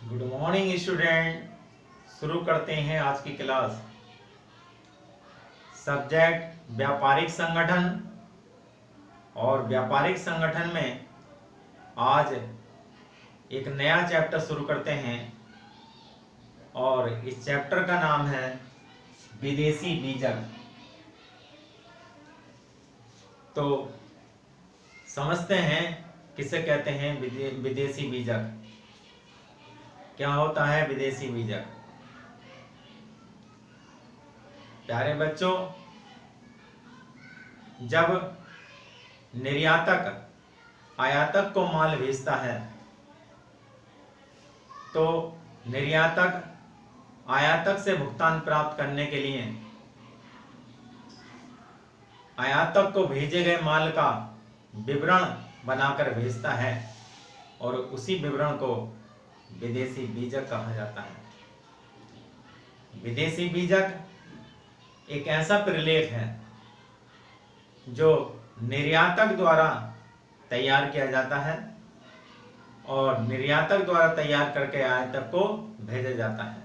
Good morning student. शुरू करते हैं आज की क्लास। सब्जेक्ट व्यापारिक संगठन, और व्यापारिक संगठन में आज एक नया चैप्टर शुरू करते हैं और इस चैप्टर का नाम है विदेशी बीजक। तो समझते हैं किसे कहते हैं विदेशी बीजक। क्या होता है विदेशी बीजक? प्यारे बच्चों, जब निर्यातक आयातक को माल भेजता है तो निर्यातक आयातक से भुगतान प्राप्त करने के लिए आयातक को भेजे गए माल का विवरण बनाकर भेजता है और उसी विवरण को विदेशी बीजक कहा जाता है। विदेशी बीजक एक ऐसा प्रलेख है जो निर्यातक द्वारा तैयार किया जाता है और निर्यातक द्वारा तैयार करके आयातक को भेजा जाता है,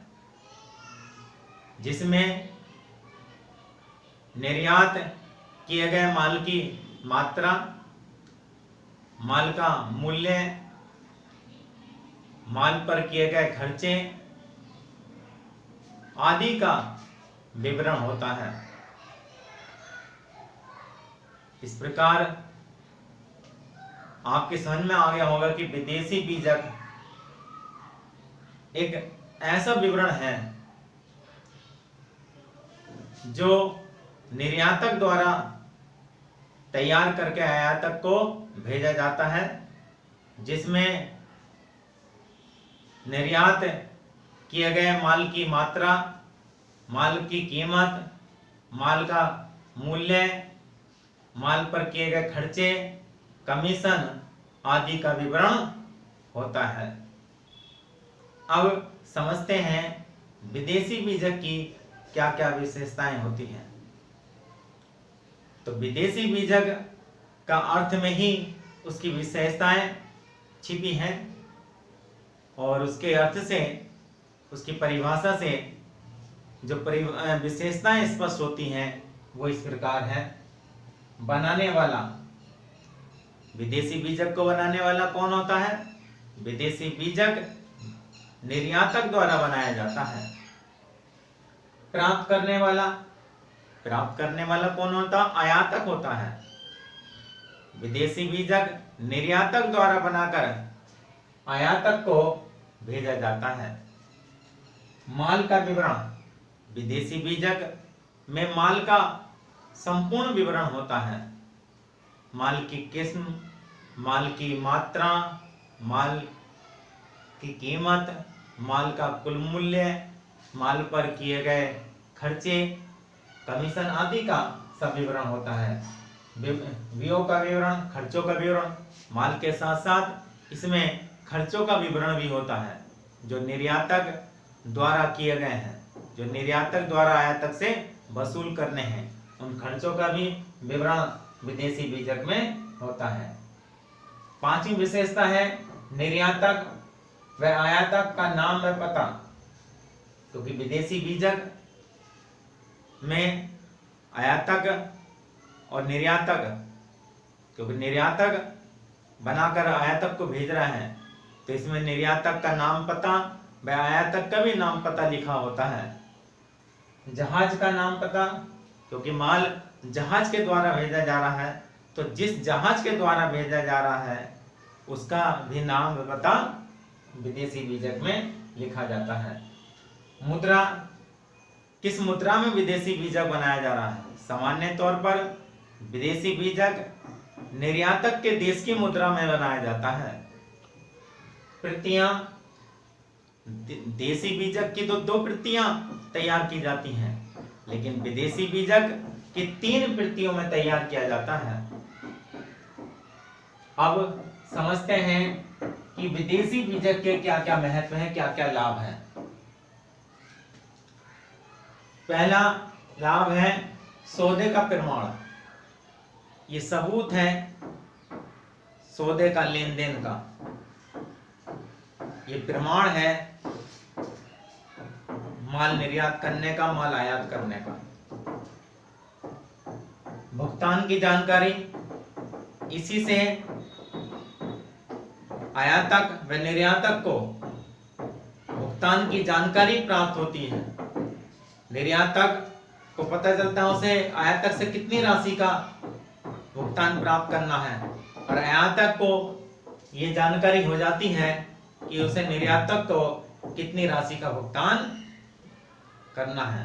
जिसमें निर्यात किए गए माल की मात्रा, माल का मूल्य, माल पर किए गए खर्चे आदि का विवरण होता है। इस प्रकार आपके समझ में आ गया होगा कि विदेशी बीजक एक ऐसा विवरण है जो निर्यातक द्वारा तैयार करके आयातक को भेजा जाता है, जिसमें निर्यात किए गए माल की मात्रा, माल की कीमत, माल का मूल्य, माल पर किए गए खर्चे, कमीशन आदि का विवरण होता है। अब समझते हैं विदेशी बीजक की क्या क्या विशेषताएं होती हैं। तो विदेशी बीजक का अर्थ में ही उसकी विशेषताएं छिपी हैं और उसके अर्थ से, उसकी परिभाषा से जो विशेषताएं स्पष्ट होती हैं वो इस प्रकार है। बनाने वाला, विदेशी बीजक को बनाने वाला कौन होता है? विदेशी बीजक निर्यातक द्वारा बनाया जाता है। प्राप्त करने वाला, प्राप्त करने वाला कौन होता? आयातक होता है। विदेशी बीजक निर्यातक द्वारा बनाकर आयातक को भेजा जाता है। माल का विवरण, विदेशी बीजक में माल का संपूर्ण विवरण होता है। माल की किस्म, माल की मात्रा, माल की कीमत, माल का कुल मूल्य, माल पर किए गए खर्चे, कमीशन आदि का सब विवरण होता है। व्ययों का विवरण, खर्चों का विवरण, माल के साथ साथ इसमें खर्चों का विवरण भी होता है जो निर्यातक द्वारा किए गए हैं, जो निर्यातक द्वारा आयातक से वसूल करने हैं, उन खर्चों का भी विवरण विदेशी बीजक में होता है। पांचवी विशेषता है निर्यातक व आयातक का नाम व पता। क्योंकि विदेशी बीजक में आयातक और निर्यातक, क्योंकि निर्यातक बनाकर आयातक को भेज रहा है तो इसमें निर्यातक का नाम पता व आयातक का भी नाम पता लिखा होता है। जहाज का नाम पता, क्योंकि माल जहाज के द्वारा भेजा जा रहा है तो जिस जहाज के द्वारा भेजा जा रहा है उसका भी नाम व पता विदेशी बीजक में लिखा जाता है। मुद्रा, किस मुद्रा में विदेशी बीजक बनाया जा रहा है? सामान्य तौर पर विदेशी बीजक निर्यातक के देश की मुद्रा में बनाया जाता है। प्रतियां, देशी बीजक की तो 2 प्रतियां तैयार की जाती हैं, लेकिन विदेशी बीजक की 3 प्रतियों में तैयार किया जाता है। अब समझते हैं कि विदेशी बीजक के क्या क्या महत्व है, क्या क्या लाभ है। पहला लाभ है सौदे का प्रमाण। ये सबूत है सौदे का, लेन देन का। ये प्रमाण है माल निर्यात करने का, माल आयात करने का। भुगतान की जानकारी, इसी से आयातक व निर्यातक को भुगतान की जानकारी प्राप्त होती है। निर्यातक को पता चलता है उसे आयातक से कितनी राशि का भुगतान प्राप्त करना है, और आयातक को ये जानकारी हो जाती है कि उसे निर्यातक को कितनी राशि का भुगतान करना है।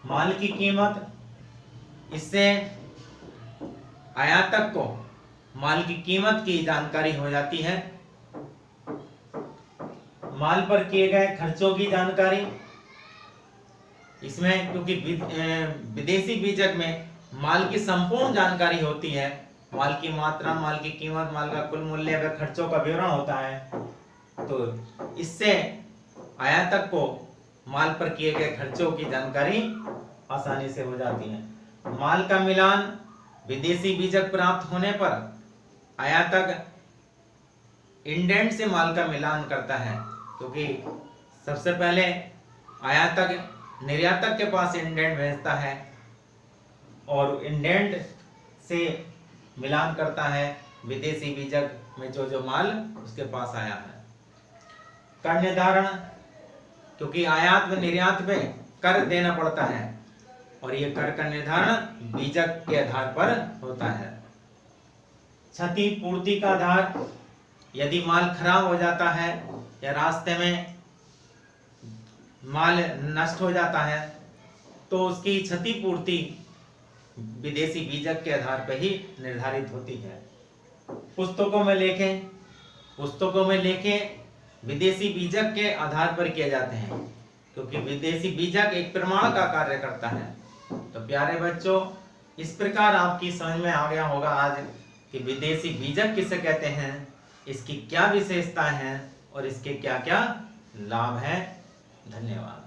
माल की कीमत, इससे आयातक को माल की कीमत की जानकारी हो जाती है। माल पर किए गए खर्चों की जानकारी, इसमें क्योंकि विदेशी बीजक में माल की संपूर्ण जानकारी होती है, माल की मात्रा, माल की कीमत, माल का कुल मूल्य व खर्चों का विवरण होता है, तो इससे आयातक को माल पर किए गए खर्चों की जानकारी आसानी से हो जाती है। माल का मिलान, विदेशी बीजक प्राप्त होने पर आयातक इंडेंट से माल का मिलान करता है, क्योंकि सबसे पहले आयातक निर्यातक के पास इंडेंट भेजता है और इंडेंट से मिलान करता है विदेशी बीजक में जो माल उसके पास आया है। कर निर्धारण, क्योंकि आयात व निर्यात में कर देना पड़ता है और ये कर का निर्धारण बीजक के आधार पर होता है। क्षति पूर्ति का आधार, यदि माल खराब हो जाता है या रास्ते में माल नष्ट हो जाता है तो उसकी क्षतिपूर्ति विदेशी बीजक के आधार पर ही निर्धारित होती है। पुस्तकों में लेखे विदेशी बीजक के आधार पर किए जाते हैं, क्योंकि विदेशी बीजक एक प्रमाण का कार्य करता है। तो प्यारे बच्चों, इस प्रकार आपकी समझ में आ गया होगा आज कि विदेशी बीजक किसे कहते हैं, इसकी क्या विशेषताएं हैं और इसके क्या क्या लाभ हैं। धन्यवाद।